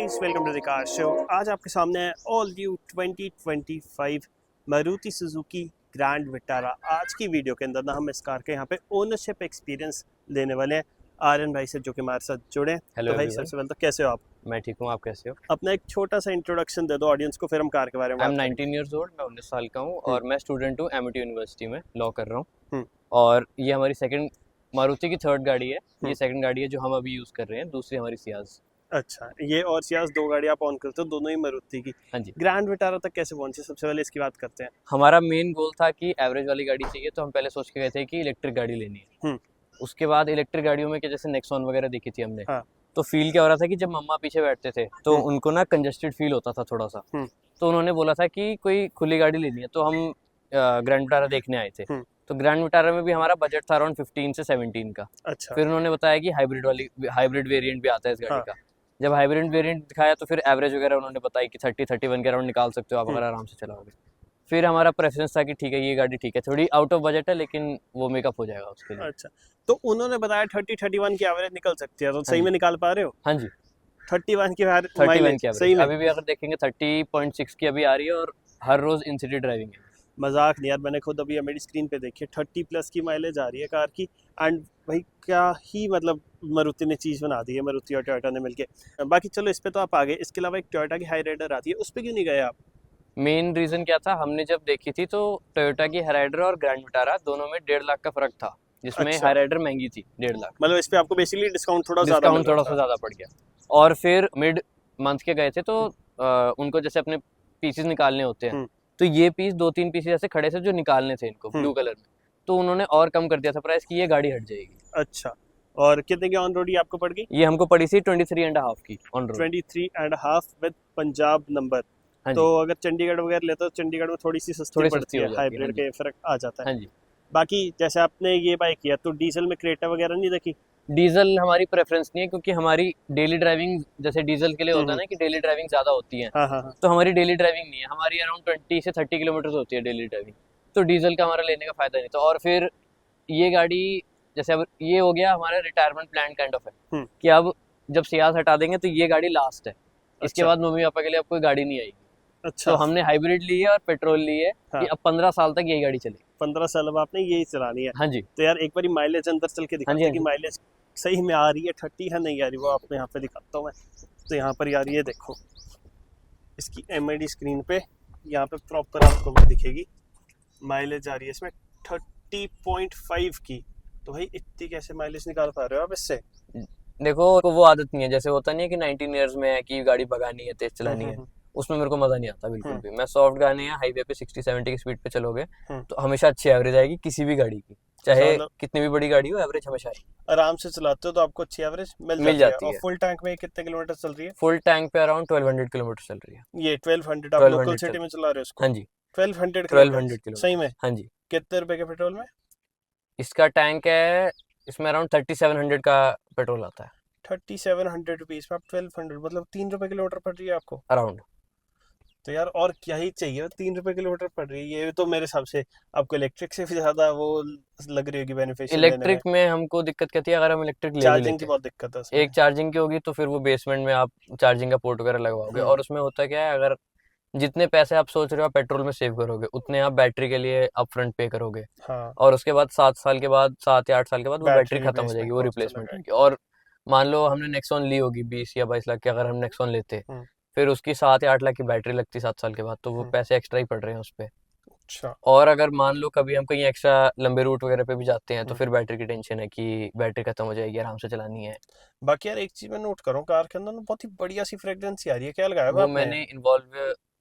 Guys, welcome to the car show. आज आपके सामने है all new 2025 Maruti Suzuki grand Vitara. आज की वीडियो के अंदर ना हम इस कार के यहाँ पे ओनरशिप एक्सपीरियंस लेने वाले हैं आर्यन भाई से, जो कि हमारे साथ जुड़े हैं। हेलो तो भाई सबसे पहले तो कैसे हो आप? मैं ठीक हूँ, आप कैसे हो? अपना एक छोटा सा इंट्रोडक्शन दे दो ऑडियंस को, फिर हम कार के बारे में आई एम बात 19 ईयर्स ओल्ड, मैं 19 साल का हूँ और मैं स्टूडेंट हूँ एमिटी यूनिवर्सिटी में, लॉ कर रहा हूँ। और ये हमारी सेकंड मारुति की थर्ड गाड़ी है। ये सेकंड गाड़ी है जो हम अभी यूज़ कर रहे हैं, दूसरी हमारी सियाज। अच्छा, ये और सियाज दो गाड़ी आप ऑन करते हो, दोनों ही मारुति की। हाँ जी। ग्रैंड विटारा तक कैसे पहुंचे, सबसे पहले इसकी बात करते हैं। हमारा मेन गोल था कि एवरेज वाली गाड़ी चाहिए, तो हम पहले सोच के गए थे कि इलेक्ट्रिक गाड़ी लेनी है। उसके बाद इलेक्ट्रिक गाड़ियों में कि जैसे नेक्सॉन वगैरह देखी थी हमने, हाँ। तो फील क्या हो रहा था कि जब मम्मा पीछे बैठते थे तो उनको ना कंजस्टेड फील होता था थोड़ा सा। तो उन्होंने बोला था कि कोई खुली गाड़ी लेनी है, तो हम ग्रैंड विटारा देखने आए थे। तो ग्रैंड विटारा में भी हमारा बजट था अराउंड 15 से 17 का। अच्छा। फिर उन्होंने बताया कि हाइब्रिड वेरिएंट भी आता है इस गाड़ी का। जब हाइब्रिड वेरिएंट दिखाया तो फिर एवरेज वगैरह उन्होंने बताया कि 30-31 के अराउंड निकाल सकते हो आप अगर आराम से चलाओगे। फिर हमारा प्रेफरेंस था कि ठीक है ये गाड़ी ठीक है, थोड़ी आउट ऑफ बजट है लेकिन वो मेकअप हो जाएगा उसके लिए। अच्छा, तो उन्होंने बताया 30-31 की एवरेज निकल सकती है, तो सही में निकाल पा रहे हो? हाँ जी, 31 की 31 की सही एवरेज में? अभी भी अगर देखेंगे 30.6 की अभी आ रही है और हर रोज इन सिटी ड्राइविंग है। मजाक नहीं यार, मैंने खुद अभी मेरी स्क्रीन पे देखी है, 30+ की माइलेज आ रही है कार की। एंड भाई क्या ही मतलब मारुति ने चीज़ बना दी है, मारुति और टोयोटा ने मिलके। बाकी चलो इस पे तो आप आ गए, इसके अलावा एक टोयोटा की हाई राइडर आती है, उस पर क्यों नहीं गए आप? मेन रीजन क्या था, हमने जब देखी थी तो टोयोटा की हाईराइडर और ग्रैंड विटारा दोनों में 1.5 लाख का फर्क था, जिसमें अच्छा। हाईराइडर महंगी थी 1.5 लाख। मतलब इस पे आपको बेसिकली डिस्काउंट थोड़ा डिस्काउंट थोड़ा सा ज्यादा पड़ गया। और फिर मिड मंथ के गए थे तो उनको जैसे अपने पीसेस निकालने होते हैं, तो ये पीस 2-3 पीसेस ऐसे खड़े थे जो निकालने थे इनको ब्लू कलर में, तो उन्होंने और कम कर दिया था प्राइस कि ये गाड़ी हट जाएगी। अच्छा, और कितने की ऑन रोड ये आपको पड़ गई? ये हमको पड़ी थी 23.5 की on road. 23.5 with Punjab number. हाँ तो अगर चंडीगढ़ वगैरह लेते हो, चंडीगढ़ में थोड़ी सी सस्ती पड़ती है, हाइब्रिड के फर्क आ जाता है। हाँ जी। बाकी जैसे आपने ये बाइक किया तो डीजल में क्रेटा वगैरह नहीं देखी? डीजल हमारी प्रेफरेंस नहीं है, क्योंकि हमारी डेली ड्राइविंग जैसे डीजल के लिए होता है ना कि डेली ड्राइविंग ज्यादा होती है। हाँ हाँ हाँ। तो हमारी डेली ड्राइविंग नहीं है, हमारी अराउंड 20 से 30 किलोमीटर होती है डेली ड्राइविंग, तो डीजल का हमारा लेने का फायदा नहीं था। और फिर ये गाड़ी जैसे अब ये हो गया हमारा रिटायरमेंट प्लान काइंड ऑफ है कि अब जब सियाज हटा देंगे तो ये गाड़ी लास्ट है। इसके बाद मम्मी पापा के लिए अब कोई गाड़ी नहीं आएगी। अच्छा। तो हमने हाइब्रिड ली है और पेट्रोल ली है कि अब 15 साल तक यही गाड़ी चलेगी। 15 साल अब आपने यही चलानी है? हाँ जी। तो यार एक बार माइलेज अंदर चल के दिखाते हैं कि माइलेज सही में आ रही है, 30 है नहीं आ रही, वो आपको यहाँ पे दिखाता हूँ मैं। तो यहाँ पर यार ये देखो, इसकी एमआईडी स्क्रीन पे यहाँ पे प्रॉपर आपको दिखेगी माइलेज आ रही है इसमें 30.5 की। तो भाई इतनी कैसे माइलेज निकाल पा रहे हो आप इससे? देखो वो आदत नहीं है, जैसे होता नहीं है कि 19 ईयर्स में है कि गाड़ी भगानी है, तेज चलानी है, उसमें मेरे को मजा नहीं आता बिल्कुल भी। मैं सॉफ्ट गाने या हाईवे पे 60-70 की स्पीड पे चलोगे तो हमेशा अच्छी एवरेज आएगी किसी भी गाड़ी की, चाहे कितनी भी बड़ी गाड़ी हो, एवरेज हमेशा आएगी। आराम से चलाते हो तो आपको अच्छी एवरेज मिल जाती है। और फुल टैंक में कितने किलोमीटर चल रही है? फुल टैंक पे अराउंड 1200 किलोमीटर चल रही है। ये 1200 आप लोकल सिटी में चला रहे हो इसको? हाँ जी, 1200 किलोमीटर सही में? हाँ जी। कितने रुपए के पेट्रोल में? इसका टैंक है, इसमें अराउंड 3700 का पेट्रोल आता है। 3700 रुपीज में आप 1200, मतलब 3 रुपए किलोमीटर पड़ रही है आपको अराउंड। तो यार और क्या ही चाहिए, 3 रुपए किलोमीटर पड़ रही है, ये तो मेरे हिसाब से आपको इलेक्ट्रिक से भी ज्यादा वो लग रही होगी बेनिफिशियल। इलेक्ट्रिक में हमको दिक्कत क्या थी, अगर हम इलेक्ट्रिक ले चार्जिंग की बहुत दिक्कत है। एक चार्जिंग की होगी तो फिर वो बेसमेंट में आप चार्जिंग का पोर्ट वगैरह लगवाओगे, और उसमें होता क्या है, अगर जितने पैसे आप सोच रहे हो आप पेट्रोल में सेव करोगे, उतने आप बैटरी के लिए अप फ्रंट पे करोगे। और उसके बाद 7 साल के बाद, 7 या 8 साल के बाद वो बैटरी खत्म हो जाएगी, वो रिप्लेसमेंट होगी। और मान लो हमने नेक्सॉन ली होगी 20 या 22 लाख की, अगर हम नेक्सॉन लेते फिर उसकी 7 या 8 लाख की बैटरी लगती 7 साल के बाद, तो वो पैसे एक्स्ट्रा ही पड़ रहे हैं उस पर। अच्छा। और अगर मान लो कभी हम कहीं एक्स्ट्रा लंबे रूट वगैरह पे भी जाते हैं तो फिर बैटरी की टेंशन है कि बैटरी खत्म हो जाएगी, आराम से चलानी है। बाकी यार एक चीज मैं नोट करूं, कार के अंदर ना बहुत ही बढ़िया सी फ्रेग्रेंस आ रही है, क्या लगाया हुआ वो आपने? मैंने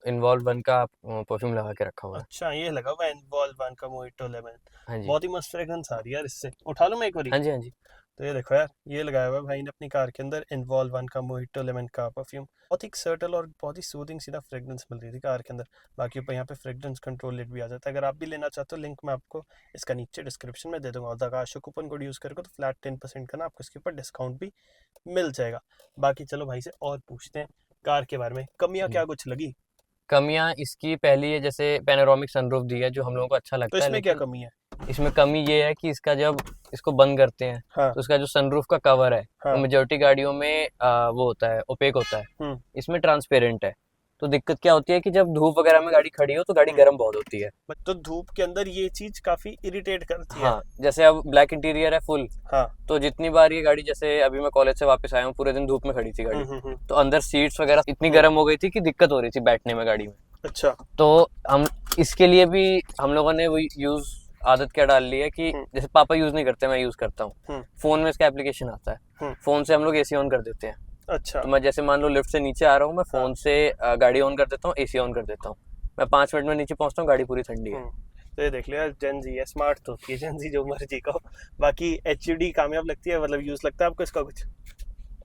इन्वॉल्व 1 का परफ्यूम लगा के रखा हुआ है। अच्छा, ये लगा हुआ है इन्वॉल्व 1 का मोहितो लेमन। हाँ जी। बहुत ही मस्त फ्रेग्रेंस आ रही है यार इससे। उठा लूं मैं एक बार? हाँ जी, हाँ जी। तो ये देखो यार, ये लगाया हुआ है भाई ने अपनी कार के अंदर इन्वॉल्व 1 का मोहितो लेमन का परफ्यूम। बहुत ही सर्टल और बहुत ही सूदिंग सीधा फ्रेग्रेंस मिल रही थी कार के अंदर। बाकी ऊपर यहाँ पे फ्रेग्रेंस कंट्रोल लिट भी आ जाता है। अगर आप भी लेना चाहते हो, लिंक मैं आपको इसका नीचे डिस्क्रिप्शन में दे दूंगा, और दगाशो कूपन कोड यूज़ करोगे तो फ्लैट 10% का ना आपको इसके ऊपर डिस्काउंट भी मिल जाएगा। बाकी चलो भाई से और पूछते हैं कार के बारे में, कमियाँ क्या कुछ लगी? कमियां इसकी पहली है, जैसे पैनोरामिक सनरूफ दी है जो हम लोगों को अच्छा लगता है। तो इसमें क्या कमी है? इसमें कमी ये है कि इसका जब इसको बंद करते हैं हाँ तो उसका जो सनरूफ का कवर है हाँ वो मेजोरिटी गाड़ियों में वो होता है, ओपेक होता है। इसमें ट्रांसपेरेंट है। तो दिक्कत क्या होती है कि जब धूप वगैरह में गाड़ी खड़ी हो तो गाड़ी गर्म बहुत होती है। तो धूप के अंदर ये चीज काफी इरिटेट करती है। हाँ, जैसे अब ब्लैक इंटीरियर है फुल, हाँ तो जितनी बार ये गाड़ी, जैसे अभी मैं कॉलेज से वापस आया हूँ, पूरे दिन धूप में खड़ी थी गाड़ी, तो अंदर सीट्स वगैरह इतनी गर्म हो गई थी कि दिक्कत हो रही थी बैठने में गाड़ी में। अच्छा। तो हम इसके लिए भी हम लोगों ने वो यूज आदत क्या डाल ली है कि जैसे पापा यूज नहीं करते, मैं यूज करता हूँ। फोन में इसका एप्लीकेशन आता है, फोन से हम लोग एसी ऑन कर देते हैं। अच्छा। तो मैं जैसे मान लो लिफ्ट से नीचे आ रहा हूँ, मैं फोन से गाड़ी ऑन कर देता हूँ, एसी ऑन कर देता हूँ, मैं 5 मिनट में नीचे पहुंचता हूँ, गाड़ी पूरी ठंडी है। तो ये देख लिया, जेन जी है, स्मार्ट तो होती है जेन जी, जो मर्जी का हो। बाकी एचयूडी कामयाब लगती है, मतलब यूज लगता है आपको इसका कुछ,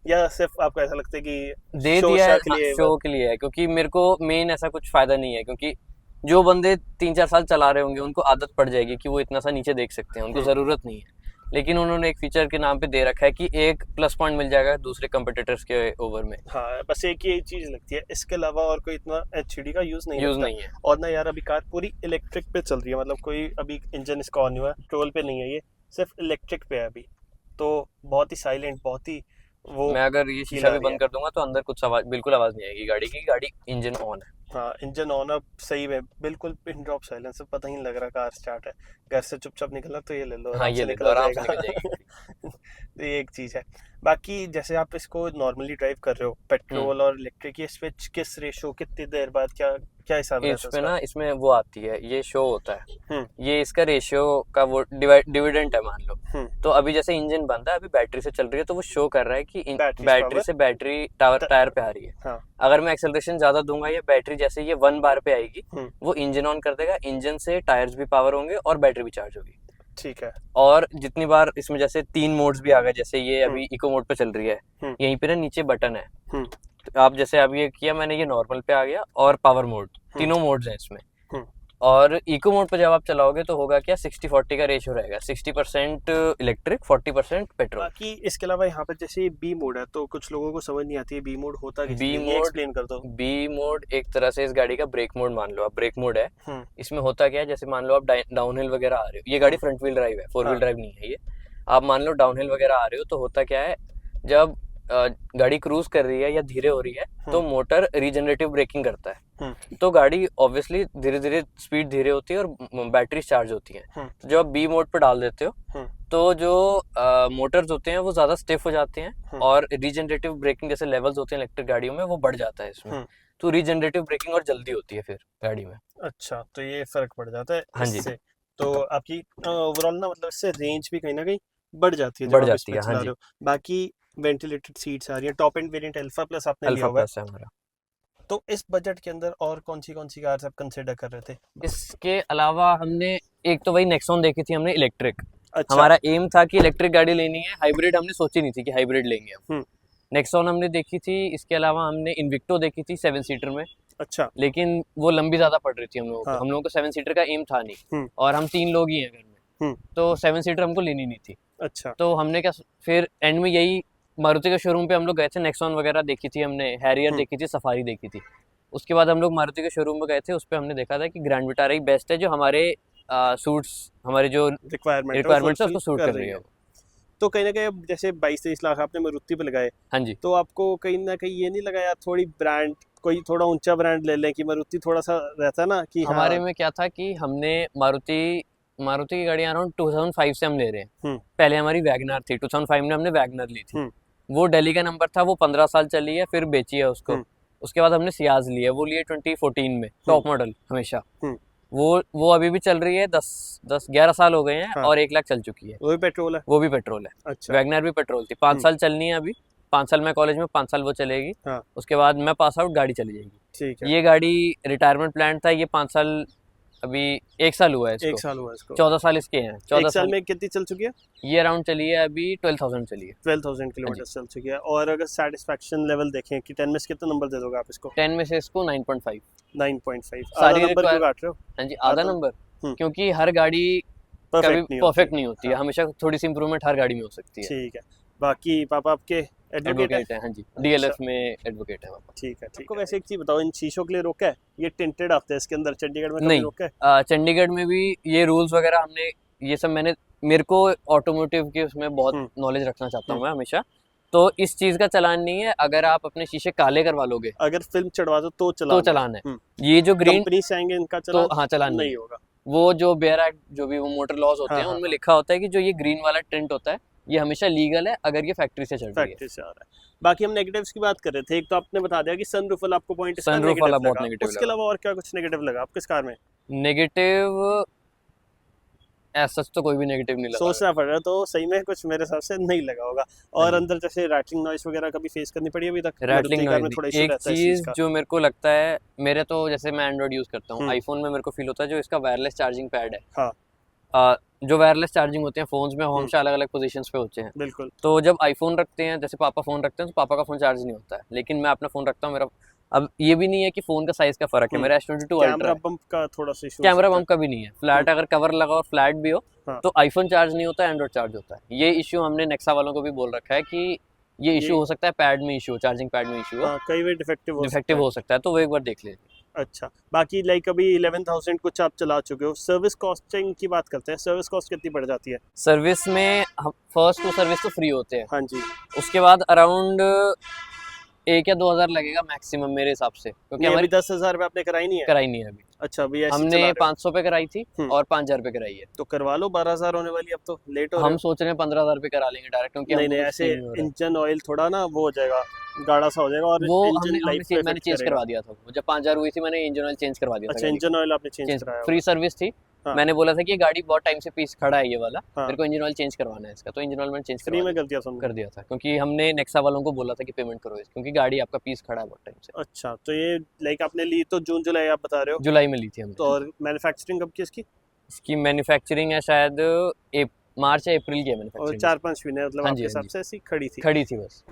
या सिर्फ आपको ऐसा लगता है कि दे शो दिया है, शक लिए शो के लिए है, क्योंकि मेरे को मेन ऐसा कुछ फायदा नहीं है, क्योंकि जो बंदे 3-4 साल चला रहे होंगे उनको आदत पड़ जाएगी कि वो इतना सा नीचे देख सकते हैं, उनको जरूरत नहीं है। लेकिन उन्होंने एक फीचर के नाम पे दे रखा है कि एक प्लस पॉइंट मिल जाएगा दूसरे कंपटीटर्स के ओवर में। हाँ, बस एक ही चीज लगती है, इसके अलावा और कोई इतना एचयूडी का यूज नहीं नहीं है। और ना यार, अभी कार पूरी इलेक्ट्रिक पे चल रही है, मतलब कोई अभी इंजन इसका ऑन हुआ है, पेट्रोल पे नहीं है, ये सिर्फ इलेक्ट्रिक पे है अभी। तो बहुत ही साइलेंट, बहुत ही वो, मैं अगर ये शीशा भी बंद कर दूंगा तो अंदर कुछ आवाज, बिल्कुल आवाज नहीं आएगी गाड़ी की, गाड़ी इंजन ऑन है। हाँ, इंजन ऑन अब सही में बिल्कुल पिन ड्रॉप साइलेंस, पता ही नहीं लग रहा कार स्टार्ट है। घर से चुपचाप निकलना तो ये ले लो, हाँ, आराम ये से ले लो, निकला आराम से जाएगा। निकल जाएगी। तो ये एक चीज है। बाकी जैसे आप इसको नॉर्मली ड्राइव कर रहे हो, पेट्रोल और इलेक्ट्रिक, ये स्विच किस रेशो, कितनी देर बाद, क्या क्या हिसाब रहता है इसमें इसका? ना, इसमें वो आती है, ये शो होता है, हम्म ये इसका रेशियो का वो डिविडेंड है मान लो। तो अभी जैसे इंजन बंद है, अभी बैटरी से चल रही है, तो वो शो कर रहा है कि बैटरी से बैटरी टायर पे आ रही है। हाँ। अगर मैं एक्सेलरेशन ज्यादा दूंगा, ये बैटरी जैसे ये 1 बार पे आएगी, वो इंजन ऑन कर देगा, इंजन से टायर्स भी पावर होंगे और बैटरी भी चार्ज होगी। ठीक है। और जितनी बार इसमें जैसे 3 मोड्स भी आ गए, जैसे ये अभी इको मोड पे चल रही है, यहीं पे ना नीचे बटन है, तो आप जैसे अब ये किया मैंने, ये नॉर्मल पे आ गया और पावर मोड, तीनों मोड्स हैं इसमें। और इको मोड पे जब आप चलाओगे तो होगा क्या, 60-40 का रेशियो रहेगा, 60% इलेक्ट्रिक, 40% पेट्रोल। बाकी इसके अलावा यहाँ पर जैसे बी मोड है, तो कुछ लोगों को समझ नहीं आती है बी मोड होता किस लिए, ये एक्सप्लेन कर दो। बी मोड एक तरह से इस गाड़ी का ब्रेक मोड मान लो, आप ब्रेक मोड है। इसमें होता क्या है, जैसे मान लो आप डाउन हिल वगैरह आ रहे हो, ये गाड़ी फ्रंट व्हील ड्राइव है, 4 व्हील ड्राइव नहीं है ये। आप मान लो डाउन हिल वगैरह आ रहे हो, तो होता क्या है, जब गाड़ी क्रूज कर रही है या धीरे हो रही है, तो मोटर रीजनरेटिव ब्रेकिंग करता है, तो गाड़ी ऑब्वियसली धीरे धीरे स्पीड धीरे होती है और बैटरी चार्ज होती है। तो जब आप बी मोड पर डाल देते हो तो जो मोटर्स होते हैं वो ज्यादा स्टिफ हो जाते हैं और रीजनरेटिव ब्रेकिंग जैसे लेवल्स होते हैं इलेक्ट्रिक गाड़ियों में, वो बढ़ जाता है इसमें। तो रीजनरेटिव ब्रेकिंग और जल्दी होती है फिर गाड़ी में। अच्छा, तो ये फर्क पड़ जाता है हाँ जी। इससे। तो आपकी ओवरऑल ना, मतलब इससे रेंज भी कहीं ना कहीं बढ़ जाती है, बढ़ जब आप जाती है। इसमें हाँ चला जी। रहे हो। बाकी वेंटिलेटेड सीट्स आ रही है, top end variant alpha plus आपने लिया अल्फा हुआ है। प्लस है हमारा। तो इस बजट के अंदर और कौन सी कार्स आप कंसिडर कर रहे थे? इसके अलावा हमने एक तो वही नेक्सॉन देखी थी हमने इलेक्ट्रिक। अच्छा। हमारा एम था कि इलेक्ट्रिक गाड़ी लेनी है, हाइब्रिड हमने सोची नहीं थी कि हाइब्रिड लेंगे हम। नेक्सॉन हमने देखी थी, इसके अलावा हमने इन्विक्टो देखी थी 7 सीटर में। अच्छा। लेकिन वो लंबी ज्यादा पड़ रही थी हम लोगों को। हम लोगों को 7 सीटर का एम था नहीं, और हम 3 लोग ही हैं घर में, तो 7 सीटर हमको लेनी नहीं थी। अच्छा। तो हमने क्या, फिर एंड में यही मारुति के शोरूम पे हम लोग गए थे, नेक्सॉन वगैरह देखी थी हमने, हैरियर देखी थी, सफारी देखी थी। उसके बाद हम लोग मारुति के शोरूम में गए थे, उस पर हमने देखा था कि ग्रैंड विटारा ही बेस्ट है, जो हमारे सूट्स, हमारे जो रिक्वायरमेंट्स है उसको सूट कर रही है। तो कहीं ना कहीं अब जैसे 22-23 लाख आपने मारुति पे लगाए, हाँ जी, तो आपको कहीं ना कहीं ये नहीं लगा यार, थोड़ी ब्रांड, कोई थोड़ा ऊंचा ब्रांड ले लें, कि मारुति थोड़ा सा रहता है ना कि हमारे में क्या था कि हमने मारुति की गाड़ी अराउंड 2005 से हम ले रहे हैं। पहले हमारी वैगनर थी, 2005 में हमने वैगनर ली थी, वो दिल्ली का नंबर था, वो 15 साल चली है, फिर बेची है उसको। उसके बाद हमने सियाज ली है, वो लिए 2014 में, टॉप मॉडल हमेशा। वो अभी भी चल रही है, 10-11 साल हो गए हैं। हाँ। और 1 लाख चल चुकी है। वो भी पेट्रोल है? वो भी पेट्रोल है। अच्छा। वैगनर भी पेट्रोल थी, 5 साल चलनी है अभी, 5 साल मैं कॉलेज में, 5 साल वो चलेगी। हाँ। उसके बाद मैं पास आउट, गाड़ी चली जाएगी। ठीक है। ये गाड़ी रिटायरमेंट प्लान था, ये 5 साल, अभी 1 साल हुआ है इसको। 1 साल हुआ इसको। 14 साल इसके हैं। 14 साल में कितनी चल चुकी है? ये अराउंड चली है अभी 12,000 चली है। 12,000 किलोमीटर चल चुकी है। और अगर सेटिस्फैक्शन लेवल देखें कि 10 में से कितना नंबर दे दोगे आप इसको? 10 में से इसको 9.5। 9.5। सारी नंबर क्यों काट रहे हो? हाँ जी, आधा नंबर, क्योंकि हर गाड़ी कभी परफेक्ट नहीं होती है, हमेशा थोड़ी सी इंप्रूवमेंट हर गाड़ी में हो सकती है। ठीक है। बाकी पापा आपके एडवोकेट है? हाँ जी, डीएलएफ में एडवोकेट है पापा। ठीक है। आपको वैसे एक चीज बताओ, इन शीशों के लिए रोका है? ये टिंटेड आते हैं इसके अंदर, चंडीगढ़ में कभी रोका है? नहीं, चंडीगढ़ में भी ये रूल्स वगैरह हमने ये सब मेरे को ऑटोमोटिव के उसमें बहुत नॉलेज रखना चाहता हूँ मैं हमेशा। तो इस चीज का चालान नहीं है, अगर आप अपने शीशे काले करवा लोगे, अगर फिल्म चढ़वा दो तो तो चालान है। ये जो ग्रीन कंपनी से आएंगे इनका तो चालान हाँ चालान नहीं होगा। वो जो बेयर एक्ट जो भी वो मोटर लॉज होते हैं उनमें लिखा होता है कि जो ये ग्रीन वाला टिंट होता है ये हमेशा लीगल है अगर ये फैक्ट्री से चल रही है। फैक्ट्री से आ रहा है। बाकी हम नेगेटिव्स की बात कर रहे थे, एक तो आपने बता दिया कि सनरूफ वाला आपको पॉइंट इसका सनरूफ वाला बहुत लगा। नेगेटिव उसके अलावा और क्या कुछ नेगेटिव लगा आपको इस कार में? नेगेटिव ऐसा तो कोई भी नेगेटिव नहीं लगा। सोचना पड़ रहा है, तो सही में कुछ मेरे हिसाब से नहीं लगा होगा। और अंदर जैसे रैटलिंग नॉइस वगैरह कभी फेस करनी पड़ी अभी तक? रैटलिंग कार में नॉइज थोड़ा इशू एक रहता है इस चीज का। जो मेरे को लगता है, मेरे तो जैसे मैं एंड्रॉइड यूज करता हूँ, आईफोन में मेरे को फील होता है जो इसका वायरलेस चार्जिंग पैड है। हाँ। जो वायरलेस चार्जिंग होते हैं फोन्स में हमेशा अलग अलग पोजीशंस पे होते हैं। बिल्कुल। तो जब आईफोन रखते हैं, जैसे पापा फोन रखते हैं तो पापा का फोन चार्ज नहीं होता है, लेकिन मैं अपना फोन रखता हूँ मेरा। अब ये भी नहीं है कि फोन का साइज का फर्क है, मेरा S22 अल्ट्रा कैमरा बम्प का थोड़ा सा इशू, कैमरा बम्प का भी नहीं है। फ्लैट अगर कवर लगा और फ्लैट भी हो तो आईफोन चार्ज नहीं होता, एंड्रॉइड चार्ज होता है। ये इश्यू हमने नेक्सा वालों को भी बोल रखा है कि ये इशू हो सकता है पैड में इशू, चार्जिंग पैड में इशू हो, कई बार डिफेक्टिव हो सकता है, तो वो एक बार देख लीजिए। अच्छा, बाकी लाइक अभी 11,000 कुछ आप चला चुके हो, सर्विस कॉस्टिंग की बात करते हैं, सर्विस कॉस्ट कितनी पड़ जाती है? सर्विस में फर्स्ट टू सर्विस तो फ्री होते हैं। हाँ जी। उसके बाद अराउंड 1 या 2 हज़ार लगेगा मैक्सिमम मेरे हिसाब से, क्योंकि हमारी 10,000 पे आपने कराई नहीं है? कराई नहीं है अभी। अच्छा, अभी ऐसे हमने 500 पे कराई थी और 5,000 पे कराई है। तो करवा लो, 12,000 होने वाली, अब तो लेट हो हम सोच रहे हैं 15,000 पे करा लेंगे डायरेक्ट, क्योंकि नहीं ऐसे इंजन ऑयल थोड़ा ना वो हो जाएगा, गाढ़ा सा हो जाएगा, और वो इंजन लाइफ पे मैंने चेंज करवा दिया था। जब 5,000 हुई थी मैंने इंजन ऑयल चेंज करवा दिया था। अच्छा, इंजन ऑयल आपने चेंज कराया? फ्री सर्विस थी। मैंने बोला था कि ये गाड़ी बहुत टाइम से पीस खड़ा है ये वाला, मेरे को इंजन ऑयल चेंज करवाना है इसका, तो इंजन ऑयल मैंने चेंज फ्री में कर दिया था, क्योंकि हमने नेक्सा वालों को बोला था कि पेमेंट करो क्योंकि गाड़ी आपका पीस खड़ा है बहुत टाइम से। अच्छा, तो ये लाइक आपने ली तो जून जुलाई आप बता रहे हो? जुलाई में ली थी हमने। तो और मैन्युफैक्चरिंग कब की इसकी? इसकी मैन्युफैक्चरिंग है शायद मार्च या अप्रैल की मैन्युफैक्चरिंग, और 4-5 महीने मतलब आपके हिसाब से ऐसी खड़ी थी बस।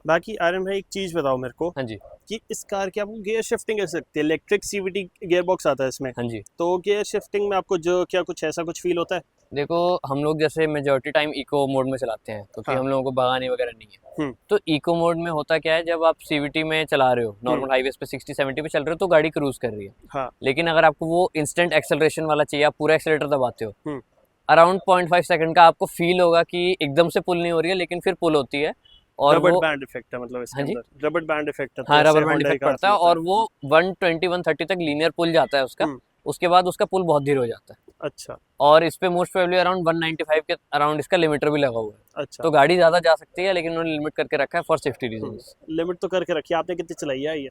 बाकी आर्यन भाई एक चीज बताओ मेरे को। हाँ जी। कि इस कार की आपको गियर शिफ्टिंग कर सकती है, इलेक्ट्रिक सीवीटी गियर बॉक्स आता है इसमें। हाँ जी। तो गियर शिफ्टिंग में आपको जो क्या कुछ ऐसा कुछ फील होता है? देखो हम लोग जैसे मेजॉरिटी टाइम इको मोड में चलाते हैं क्योंकि हम लोगों को भगानी वगैरह नहीं है। तो इको मोड में होता क्या है, जब आप सीवीटी में चला रहे हो नॉर्मल हाईवेज पे 60-70 पे चल रहे हो तो गाड़ी क्रूज कर रही है। लेकिन अगर आपको वो इंस्टेंट एक्सेलरेशन वाला चाहिए, आप पूरा एक्सेलेटर दबाते हो, अराउंड 0.5 सेकंड का आपको फील होगा कि एकदम से पुल नहीं हो रही है, लेकिन फिर पुल होती है। और रबर बैंड इफेक्ट है, मतलब इसके अंदर रबर बैंड इफेक्ट है। हाँ, रबर बैंड इफेक्ट पड़ता है और वो 120-130 तक लीनियर पुल जाता है उसका। उसके बाद उसका पुल बहुत धीरे हो जाता है। अच्छा। और इस पे मोस्ट प्रोबेबली अराउंड 195 के अराउंड इसका लिमिटर भी लगा हुआ है। अच्छा। तो गाड़ी ज्यादा जा सकती है, लेकिन उन्होंने लिमिट करके रखा है फॉर सेफ्टी रीजंस। लिमिट तो करके रखी है। आपने कितनी चलाई है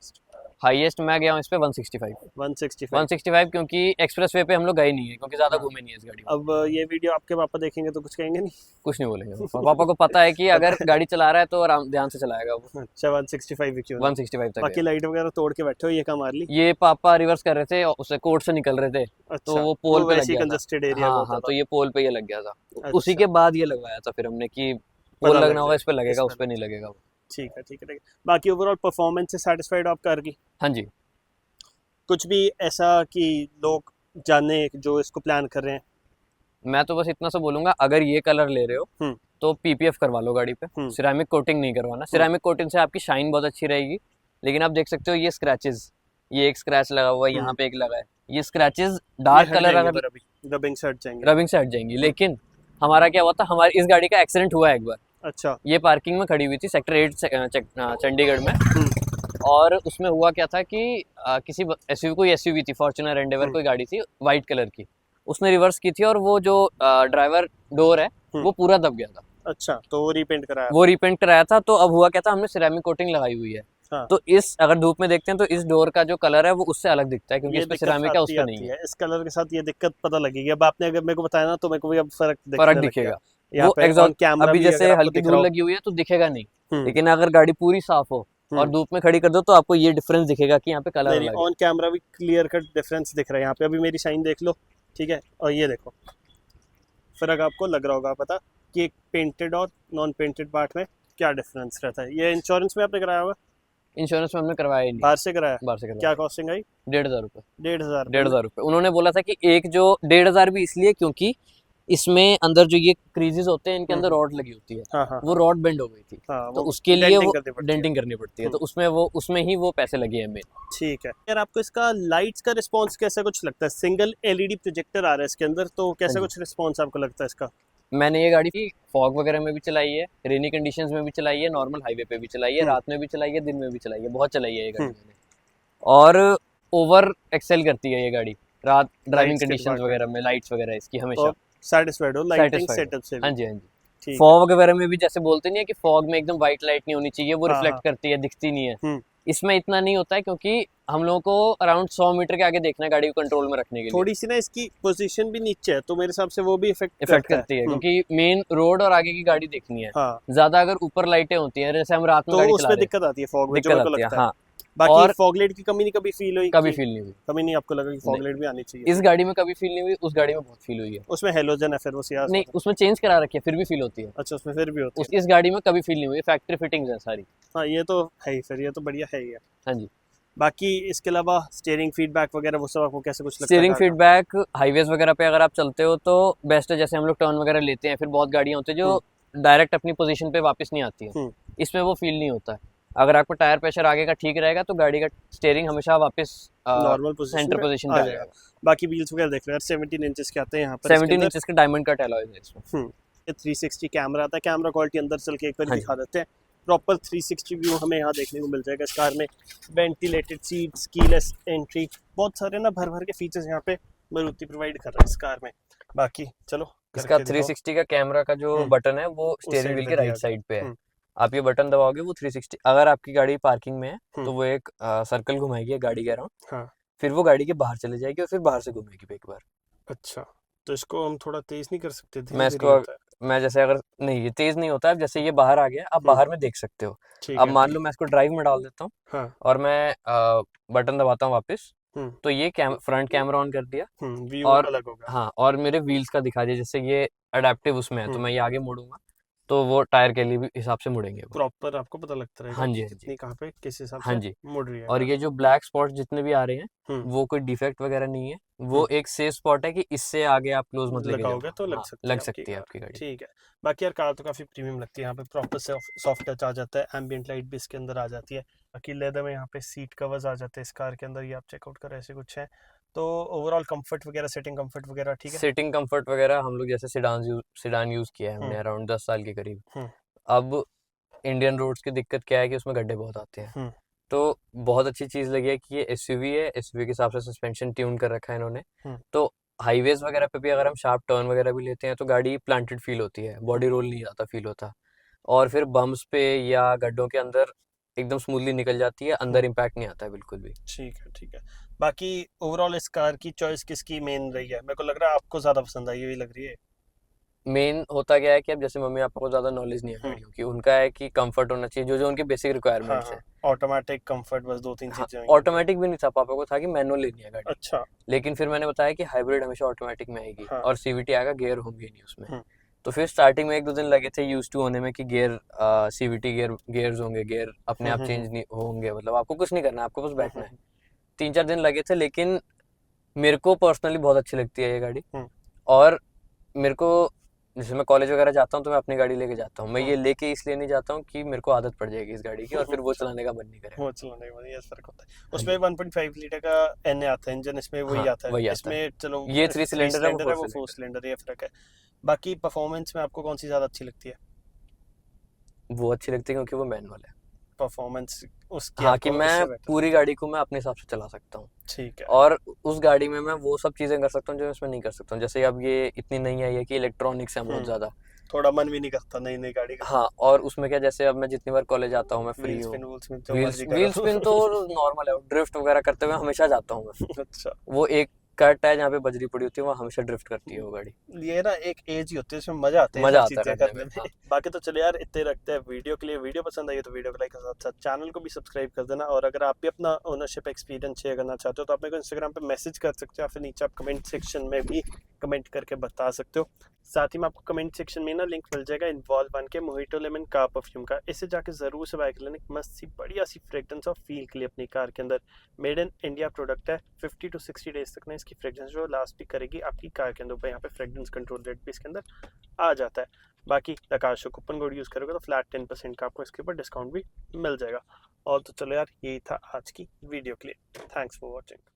हाईएस्ट मैं गया हूँ इस पे 165 क्योंकि एक्सप्रेस वे पे हम लोग गए नहीं है क्योंकि ज्यादा घूमे नहीं है इस गाड़ी में। अब ये वीडियो आपके पापा देखेंगे तो कुछ कहेंगे नहीं? कुछ नहीं बोलेंगे। पापा को पता है कि अगर गाड़ी चला रहा है तो आराम ध्यान से चलाएगा वो। अच्छा, 165 क्यों? 165 तक। बाकी लाइट वगैरह तोड़ के बैठे हो, ये काम मार ली? ये पापा रिवर्स कर रहे थे, उससे कोर्ट से निकल रहे थे। अच्छा, तो वो पोल पे लग गया कंजस्टेड एरिया हाँ हाँ, तो ये पोल पे ये लग गया था। उसी के बाद ये लगवाया था फिर हमने कि पोल लगना होगा, इस पे लगेगा, उस पे नहीं लगेगा। ठीक है। बाकी ओवरऑल परफॉर्मेंस से सैटिस्फाइड आप कार की? हाँ जी। कुछ भी ऐसा कि लोग जाने जो इसको प्लान कर रहे हैं? मैं तो बस इतना सा बोलूंगा, अगर ये कलर ले रहे हो तो पीपीएफ करवा लो गाड़ी पे, सिरेमिक कोटिंग नहीं करवाना। सिरेमिक कोटिंग से आपकी शाइन बहुत अच्छी रहेगी, लेकिन आप देख सकते हो ये स्क्रैचेस, ये एक स्क्रैच लगा हुआ है, यहाँ पे एक लगा है, ये स्क्रैचेस डार्क कलर अगर रबिंग से हट जाएंगी। लेकिन हमारा क्या हुआ था, हमारी इस गाड़ी का एक्सीडेंट हुआ है एक बार। अच्छा। ये पार्किंग में खड़ी हुई थी सेक्टर 8 चंडीगढ़ में, और उसमें हुआ क्या था कि कोई एसयूवी थी, फॉर्च्यूनर एंडेवर कोई गाड़ी थी वाइट कलर की, उसने रिवर्स की थी और वो जो ड्राइवर डोर है वो पूरा दब गया था। अच्छा, तो वो रीपेंट कराया था। तो अब हुआ क्या था, हमने सिरेमिक कोटिंग लगाई हुई है। तो इस अगर धूप में देखते हैं तो इस डोर का जो कलर है वो उससे अलग दिखता है क्योंकि इस पे सिरेमिक है, उस पे नहीं है। इस कलर के साथ ये दिक्कत पता लगेगी। अब आपने अगर मेरे को बताया ना तो मेरे को भी अब फर्क दिखेगा। वो एग्जॉस्ट अभी जैसे हल्की धूल लगी हुई है तो दिखेगा नहीं, लेकिन अगर गाड़ी पूरी साफ हो और धूप में खड़ी कर दो तो आपको ये डिफरेंस दिखेगा कि यहाँ पे कलर है। ऑन कैमरा भी क्लियर कट डिफरेंस दिख रहा है। यहाँ पे अभी मेरी शाइन देख लो, ठीक है, और ये देखो फर्क आपको लग रहा होगा पता कि एक पेंटेड और नॉन पेंटेड पार्ट में क्या डिफरेंस रहता है। ये इंश्योरेंस में आपने कराया होगा? इंश्योरेंस में हमने करवाया नहीं। बाहर से कराया? क्या कॉस्टिंग आई? 1,500 रुपये। 1,500 1,500 रुपये। उन्होंने बोला था कि एक जो 1,500 भी इसलिए क्योंकि इसमें अंदर जो ये क्रीजेस होते हैं इनके अंदर हम्म। रॉड लगी होती है, हाँ हाँ वो रॉड बेंड हो गई थी, हाँ, तो वो उसके लिए डेंटिंग वो करनी पड़ती है। डेंटिंग करनी पड़ती है, तो हम्म। उसमें ही वो पैसे लगे हैं मेन। ठीक है यार, आपको इसका लाइट्स का रिस्पॉन्स कैसा कुछ लगता है? सिंगल एलईडी प्रोजेक्टर आ रहा है इसके अंदर, तो हाँ कैसा जी, कुछ रिस्पॉन्स आपको लगता है इसका? मैंने ये गाड़ी फॉग वगैरह में भी चलाई है, रेनी कंडीशंस में भी चलाई है, नॉर्मल हाईवे पे भी चलाई है, हम्म। रात में भी चलाई है, दिन में भी चलाई है, बहुत चलाई है ये गाड़ी हम्म। मैंने। और ओवर एक्सेल करती है ये गाड़ी रात ड्राइविंग लाइट्स के कंडीशंस डिपार्टमेंट वगैरह में, लाइट्स वगैरह इसकी हमेशा और सेटिस्फाइड हो लाइटिंग सेटिस्फाइड है। सेटअप से हाँ भी? जी, हाँ जी। ठीक है। फॉग वगैरह में भी जैसे बोलते नहीं है कि फॉग में एकदम वाइट लाइट नहीं होनी चाहिए, वो हाँ रिफ्लेक्ट हाँ। करती है, दिखती नहीं है। हम्म। इसमें इतना नहीं होता है क्योंकि हम लोगों को अराउंड 100 मीटर के आगे देखना है गाड़ी को कंट्रोल में रखने के लिए। थोड़ी सी ना इसकी पोजीशन भी नीचे है, तो मेरे हिसाब से वो भी इफेक्ट इफेक्ट करता है। करती है क्योंकि मेन रोड और आगे की गाड़ी देखनी है। हाँ, ज्यादा अगर ऊपर लाइटें होती हैं, जैसे हम रात में तो गाड़ी चला उसमें रहे हैं, दिक्कत आती है फॉग में, जो दिक्कत मेरे को आती है, लगता है। हाँ। बाकी और फॉग लाइट की कमी नहीं कभी फील हुई कभी कि? फील नहीं हुई, कमी नहीं आपको लगा कि फॉग नहीं। लाइट भी आनी चाहिए? इस गाड़ी में कभी फील नहीं हुई, उस गाड़ी में बहुत फील हुई है। उसमें हेलोजन है फिर वो सियाज नहीं, वाला? उसमें चेंज करा रखी है, फिर भी फील होती है। अच्छा, उसमें फिर भी होती है। इस गाड़ी में कभी फील नहीं हुई, फैक्ट्री फिटिंग्स है सारी। हाँ, ये तो है ही, फिर ये तो बढ़िया है ही है। हाँ जी। बाकी इसके अलावा स्टीयरिंग फीडबैक वगैरह वो सब आपको कैसे कुछ लगता है स्टीयरिंग कार का? फीडबैक हाईवेज वगैरह पे अगर आप चलते हो तो बेस्ट है। जैसे हम लोग टर्न वगैरह लेते हैं, फिर बहुत गाड़ियां होती है जो डायरेक्ट अपनी पोजीशन पे वापस नहीं आती है, हम्म। इसमें वो फील नहीं होता है। अगर आपका टायर प्रेशर आगे का ठीक रहेगा तो गाड़ी का स्टीयरिंग हमेशा वापस नॉर्मल पोजीशन सेंटर में पोजीशन आ पे आ जाएगा। जाएगा। बाकी व्हील्स वगैरह देख लो यार, 17 इंचेस के आते हैं यहाँ पर इसके 17 अंदर। इंचेस के डायमंड कट अलॉय है इसमें। ये 360 कैमरा आता है, कैमरा क्वालिटी अंदर चल के एक बार हाँ जी। दिखा देते हैं। प्रॉपर 360 व्यू हमें यहाँ देखने को मिल जाएगा इस कार में। वेंटिलेटेड सीट्स, कीलेस एंट्री, बहुत सारे ना भर भर के फीचर्स यहाँ पे मारुति प्रोवाइड कर रहा है इस कार में। बाकी चलो इसका करके दिखाओ। 360 का कैमरा का जो हम्म। बटन है वो उस स्टीयरिंग साइड व्हील पे के दिया राइट गया। साइड पे है। हम्म। आप ये बटन दबाओगे वो 360, अगर आपकी गाड़ी पार्किंग में है हम्म। तो वो एक सर्कल घुमाएगी गाड़ी के अराउंड, हाँ। फिर वो गाड़ी के बाहर चले जाएगी और फिर बाहर से घूमेगी एक बार। अच्छा, तो इसको हम थोड़ा तेज नहीं कर सकते? धीरे मैं धीरे इसको होता है। मैं जैसे अगर नहीं, ये तेज नहीं होता है, जैसे ये बाहर आ गया आप हम्म। बाहर में देख सकते हो। ठीक अब है। मान लो मैं इसको ड्राइव में डाल देता हूँ हाँ। और मैं बटन दबाता हूँ वापस, हम्म। तो ये फ्रंट कैमरा ऑन कर दिया व्यू और अलग होगा। हाँ, और मेरे व्हील्स का दिखा दिया। जैसे ये अडेप्टिव उसमें है तो हम्म। मैं ये आगे मुड़ूंगा तो वो टायर के लिए भी हिसाब से मुड़ेंगे वो। प्रॉपर आपको पता लगता रहेगा हाँ जी, कि हाँ जी, कितनी कहाँ पे किस हिसाब हाँ से जी। मुड़ रही है और कार। ये जो ब्लैक स्पॉट जितने भी आ रहे हैं हम्म। वो कोई डिफेक्ट वगैरह नहीं है, वो हम्म। एक सेफ स्पॉट है कि इससे आगे आप क्लोज मत लेके जाओ। लगाओगे तो लग हाँ, सकती है लग आपकी सकती है कार। आपकी गाड़ी। ठीक है। बाकी यार कार तो काफ़ी प्रीमियम लगती है, यहाँ पे प्रॉपर सॉफ्ट टच आ जाता है, एम्बियंट लाइट भी इसके अंदर आ जाती है। बाकी लेदर में यहाँ पे सीट कवर्स आ जाते हैं इस कार के अंदर, ये आप चेकआउट करें, ऐसे कुछ है। तो ओवरऑल कंफर्ट वगैरह, सेटिंग कंफर्ट वगैरह ठीक है? सिटिंग कंफर्ट वगैरह हम लोग जैसे सिडान यूज किया है हमने हम्म। अराउंड 10 साल के करीब। हम्म। अब इंडियन रोड्स की दिक्कत क्या है कि उसमें गड्ढे बहुत आते हैं, हम्म। तो बहुत अच्छी चीज़ लगी है कि ये एसयूवी है, एसयूवी के हिसाब से सस्पेंशन ट्यून कर रखा है इन्होंने। हम्म। तो हाईवेज वगैरह पे भी अगर हम शार्प टर्न वगैरह भी लेते हैं तो गाड़ी प्लांटेड फील होती है, बॉडी रोल नहीं आता फील होता। और फिर बम्प्स पे या गड्ढों के अंदर एकदम स्मूथली निकल जाती है, हम्म। अंदर इम्पैक्ट नहीं आता है बिल्कुल भी। ठीक है, ठीक है। बाकी ओवरऑल इस कार की चॉइस किसकी मेन रही है? मेरे को लग रहा है आपको ज़्यादा पसंद आई हुई लग रही है। मेन होता क्या है कि अब जैसे मम्मी पापा को ज़्यादा नॉलेज नहीं है हम्म। गाड़ियों की, उनका है कि कंफर्ट होना चाहिए, जो जो उनकी बेसिक हाँ रिक्वायरमेंट्स हाँ, है। ऑटोमेटिक कंफर्ट, बस दो तीन हाँ, चीज़ें होंगी। ऑटोमेटिक भी नहीं था, पापा को था कि मैनुअल लेनी है गाड़ी। अच्छा। लेकिन फिर मैंने बताया कि हाइब्रिड हमेशा ऑटोमेटिक में आएगी हाँ। और सीवीटी आएगा, गियर होंगे नहीं उसमें। हम्म। तो फिर स्टार्टिंग में 1-2 दिन लगे थे यूज टू होने में कि गियर सीवीटी गियर्स होंगे, गियर अपने आप चेंज नहीं होंगे, मतलब आपको कुछ नहीं करना है, आपको बस बैठना है। 3-4 दिन लगे थे, लेकिन मेरे को पर्सनली बहुत अच्छी लगती है ये गाड़ी। हम्म। और मेरे को जैसे मैं कॉलेज वगैरह जाता हूँ तो मैं अपनी गाड़ी लेके जाता हूँ। मैं ये हम्म। लेके इसलिए नहीं जाता हूँ कि मेरे को आदत पड़ जाएगी इस गाड़ी की और फिर वो चलाने का मन नहीं करेगा। वो चलाने के बाद ये फर्क होता है। हाँ उसमें जी, 1.5 लीटर का एन आता है इंजन, इसमें वही हाँ, आता है। वही आता है। इसमें चलो ये 3 3 सिलेंडर है, वो सिलेंडर 4 है, वो 4 सिलेंडर। सिलेंडर, ये फर्क है। बाकी परफॉर्मेंस में आपको कौन सी ज़्यादा अच्छी लगती है? वो अच्छी लगती है क्योंकि वो मैनुअल है। परफॉर्मेंस उसकी हाँ, कि आपको उससे मैं बेटर? पूरी गाड़ी को मैं अपने हिसाब से चला सकता हूँ ठीक है। और उस गाड़ी में मैं वो सब चीज़ें कर सकता हूँ जो मैं इसमें नहीं कर सकता हूँ। जैसे अब ये इतनी नई आई है कि इलेक्ट्रॉनिक्स है बहुत ज़्यादा। थोड़ा मन भी नहीं करता नई नई गाड़ी का। हाँ, और उसमें क्या, जैसे अब मैं जितनी बार कॉलेज आता हूँ मैं फ्री व्हील हूँ। स्पिन वूल स्पिन जो व्हील मर्जी व्हील करो। स्पिन तो नॉर्मल है, ड्रिफ्ट वगैरह करते हुए हमेशा जाता हूँ मैं। अच्छा। वो एक कट है जहाँ पे बजरी पड़ी होती है, वहाँ हमेशा ड्रिफ्ट करती है वो गाड़ी। ये ना एक एज ही होती है, इसमें मजा आता है ये मजा सब आता है चीजें रखने करने में, में। हाँ। बाकी तो चलो यार, इतने रखते हैं वीडियो के लिए। वीडियो पसंद आई है तो वीडियो को लाइक के साथ साथ चैनल को भी सब्सक्राइब कर देना। और अगर आप भी अपना ओनरशिप एक्सपीरियंस शेयर करना चाहते हो तो आप मेरे को इंस्टाग्राम पे मैसेज कर सकते हो या फिर नीचे आप कमेंट सेक्शन में भी कमेंट करके बता सकते हो। साथ ही में आपको कमेंट सेक्शन में ना लिंक मिल जाएगा इन्वॉल्व वन के मोहिटो लेमन कार परफ्यूम का। इसे जाके ज़रूर से बाय कर लेना, मस्त सी बढ़िया सी फ्रेग्रेंस और फील के लिए अपनी कार के अंदर। मेड इन इंडिया प्रोडक्ट है। 50 to 60 डेज तक ना इसकी फ्रेग्रेंस जो लास्ट भी करेगी आपकी कार के अंदर। यहाँ पे फ्रेग्रेंस कंट्रोल रेट भी इसके अंदर आ जाता है। बाकी प्रकाश कूपन कोड यूज़ करोगे तो फ्लैट 10% का आपको इसके ऊपर डिस्काउंट भी मिल जाएगा। और तो चलो यार, यही था आज की वीडियो के लिए। Thanks for watching.